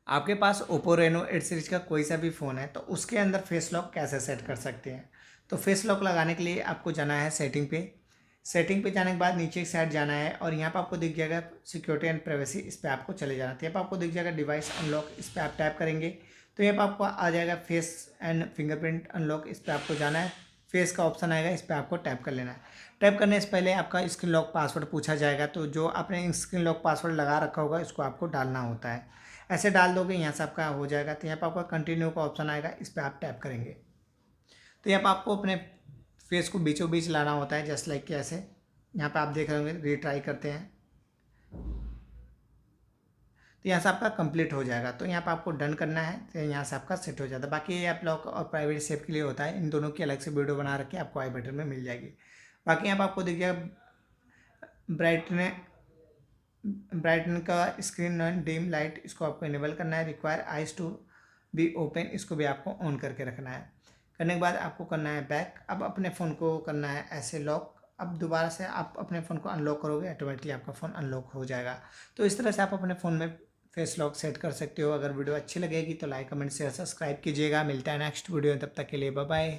आपके पास Oppo Reno 8 series का कोई सा भी फ़ोन है तो उसके अंदर फेस लॉक कैसे सेट कर सकते हैं। तो फेस लॉक लगाने के लिए आपको जाना है सेटिंग पे। सेटिंग पे जाने के बाद नीचे की साइड जाना है और यहाँ पर आपको दिख जाएगा सिक्योरिटी एंड प्राइवेसी, इस पर आपको चले जाना है। तो यहाँ पर आपको दिख जाएगा डिवाइस अनलॉक, इस पर आप टैप करेंगे तो यहाँ पर आपको आ जाएगा फेस एंड फिंगरप्रिंट अनलॉक, इस पर आपको जाना है। फेस का ऑप्शन आएगा, इस पर आपको टैप कर लेना है। टैप करने से पहले आपका स्क्रीन लॉक पासवर्ड पूछा जाएगा, तो जो आपने स्क्रीन लॉक पासवर्ड लगा रखा होगा इसको आपको डालना होता है। ऐसे डाल दोगे यहाँ से आपका हो जाएगा। तो यहाँ पर आपका कंटिन्यू का ऑप्शन आएगा, इस पर आप टैप करेंगे तो यहाँ पर आपको अपने फेस को बीचों बीच लाना होता है, जस्ट लाइक कि ऐसे। यहाँ पे आप देख रहे होंगे, रीट्राई करते हैं तो यहाँ से आपका कंप्लीट हो जाएगा। तो यहाँ पर आपको डन करना है तो यहाँ से आपका सेट हो जाता है। बाकी ये आप लॉक और प्राइवेट सेफ के लिए होता है, इन दोनों की अलग से वीडियो बना रखी है, आपको आई बटन में मिल जाएगी। बाकी यहाँ पर आपको दिख जाएगा ब्राइटने ब्राइटन का स्क्रीन डिम लाइट, इसको आपको इनेबल करना है। Require eyes to be open, इसको भी आपको ऑन करके रखना है। करने के बाद आपको करना है बैक। अब अपने फ़ोन को करना है ऐसे लॉक। अब दोबारा से आप अपने फ़ोन को अनलॉक करोगे, ऑटोमेटिकली आपका फ़ोन अनलॉक हो जाएगा। तो इस तरह से आप अपने फ़ोन में फेस लॉक सेट कर सकते हो। अगर वीडियो अच्छी लगेगी तो लाइक कमेंट शेयर सब्सक्राइब कीजिएगा। मिलता है नेक्स्ट वीडियो, तब तक के लिए बाय बाय।